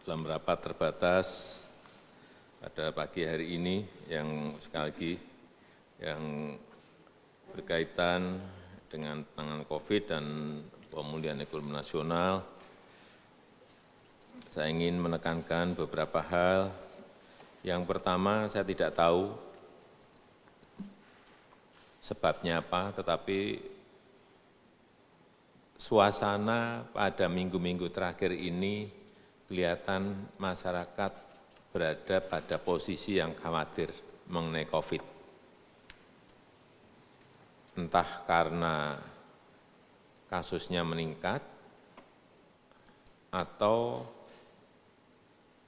dalam rapat terbatas pada pagi hari ini yang sekali lagi yang berkaitan dengan penanganan COVID dan pemulihan ekonomi nasional. Saya ingin menekankan beberapa hal. Yang pertama, saya tidak tahu sebabnya apa, tetapi suasana pada minggu-minggu terakhir ini kelihatan masyarakat berada pada posisi yang khawatir mengenai COVID. Entah karena kasusnya meningkat, atau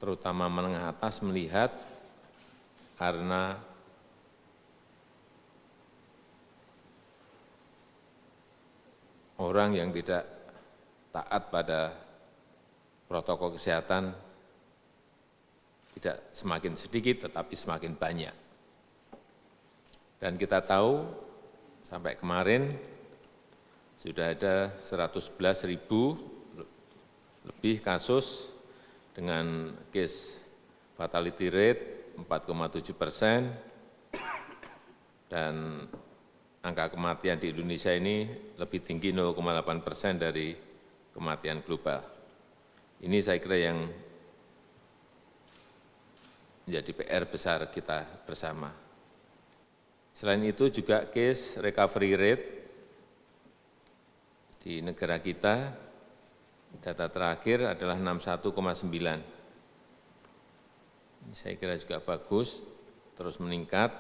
terutama menengah atas melihat karena orang yang tidak taat pada protokol kesehatan tidak semakin sedikit tetapi semakin banyak. Dan kita tahu sampai kemarin sudah ada 111.000 lebih kasus dengan case fatality rate 4,7%, dan angka kematian di Indonesia ini lebih tinggi 0,8% dari kematian global. Ini saya kira yang menjadi PR besar kita bersama. Selain itu juga case recovery rate di negara kita, data terakhir adalah 61,9. Ini saya kira juga bagus, terus meningkat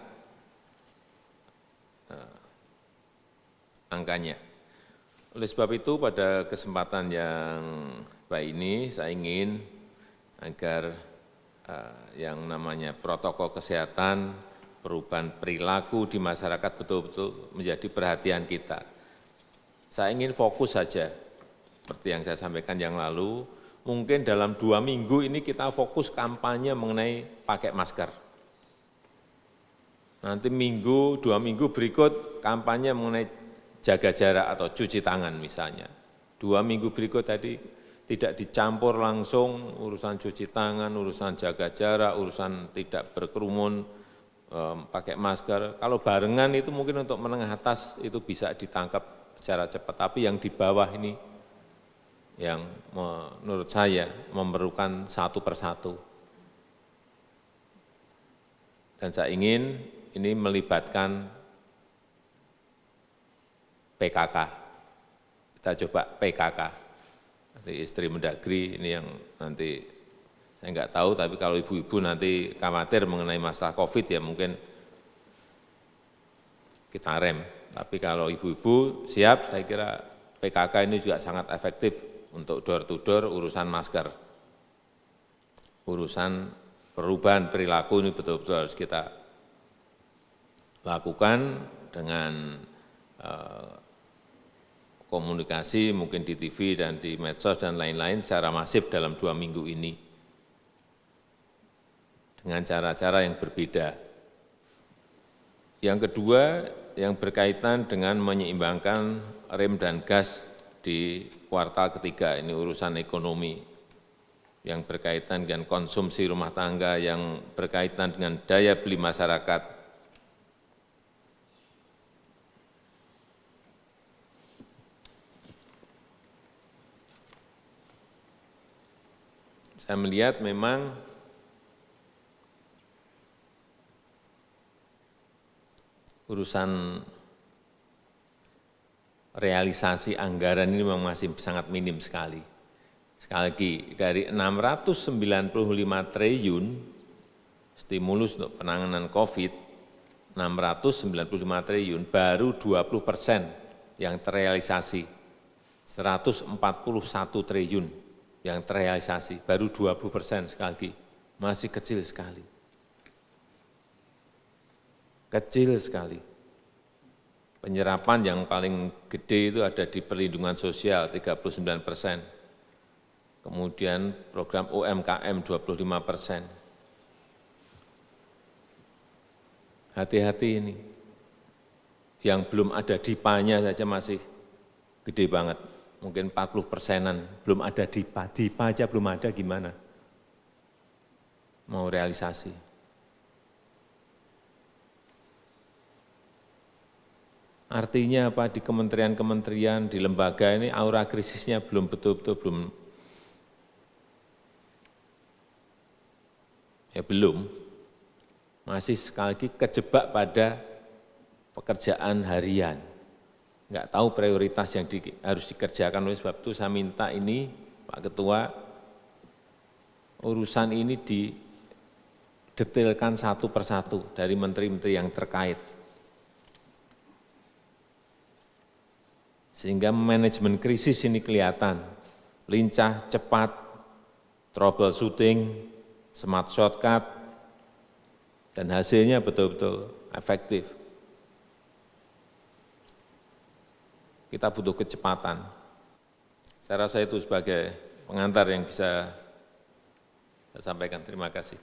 angkanya. Oleh sebab itu pada kesempatan yang baik ini saya ingin agar yang namanya protokol kesehatan, perubahan perilaku di masyarakat betul-betul menjadi perhatian kita. Saya ingin fokus saja, seperti yang saya sampaikan yang lalu, mungkin dalam 2 minggu ini kita fokus kampanye mengenai pakai masker. Nanti 2 minggu berikut kampanye mengenai jaga jarak atau cuci tangan misalnya. 2 minggu berikut tadi tidak dicampur langsung urusan cuci tangan, urusan jaga jarak, urusan tidak berkerumun, pakai masker. Kalau barengan itu mungkin untuk menengah atas itu bisa ditangkap secara cepat. Tapi yang di bawah ini yang menurut saya memerlukan satu persatu. Dan saya ingin ini melibatkan PKK. Kita coba PKK. Nanti istri Mendagri ini yang nanti saya enggak tahu, tapi kalau ibu-ibu nanti khawatir mengenai masalah COVID ya mungkin kita rem. Tapi kalau ibu-ibu siap, saya kira PKK ini juga sangat efektif untuk door to door urusan masker. Urusan perubahan perilaku ini betul-betul harus kita lakukan dengan komunikasi mungkin di TV dan di medsos dan lain-lain secara masif dalam 2 minggu ini dengan cara-cara yang berbeda. Yang kedua, yang berkaitan dengan menyeimbangkan rem dan gas di kuartal ketiga, ini urusan ekonomi yang berkaitan dengan konsumsi rumah tangga, yang berkaitan dengan daya beli masyarakat. Saya melihat memang urusan realisasi anggaran ini memang masih sangat minim sekali. Sekali lagi, dari 695 triliun stimulus untuk penanganan COVID, 695 triliun, baru 20% yang terrealisasi, 141 triliun yang terrealisasi, baru 20% sekali lagi, masih kecil sekali. Kecil sekali. Penyerapan yang paling gede itu ada di perlindungan sosial, 39%. Kemudian program UMKM 25%. Hati-hati ini. Yang belum ada DIPA-nya saja masih gede banget. Mungkin 40%-an belum ada DIPA. DIPA aja belum ada gimana? mau realisasi. Artinya apa, di kementerian-kementerian, di lembaga ini aura krisisnya belum betul-betul belum, masih sekali lagi kejebak pada pekerjaan harian. Enggak tahu prioritas yang harus dikerjakan. Oleh sebab itu saya minta ini Pak Ketua, urusan ini didetailkan satu persatu dari menteri-menteri yang terkait. Sehingga manajemen krisis ini kelihatan, lincah, cepat, troubleshooting, smart shortcut, dan hasilnya betul-betul efektif. Kita butuh kecepatan. Saya rasa itu sebagai pengantar yang bisa saya sampaikan. Terima kasih.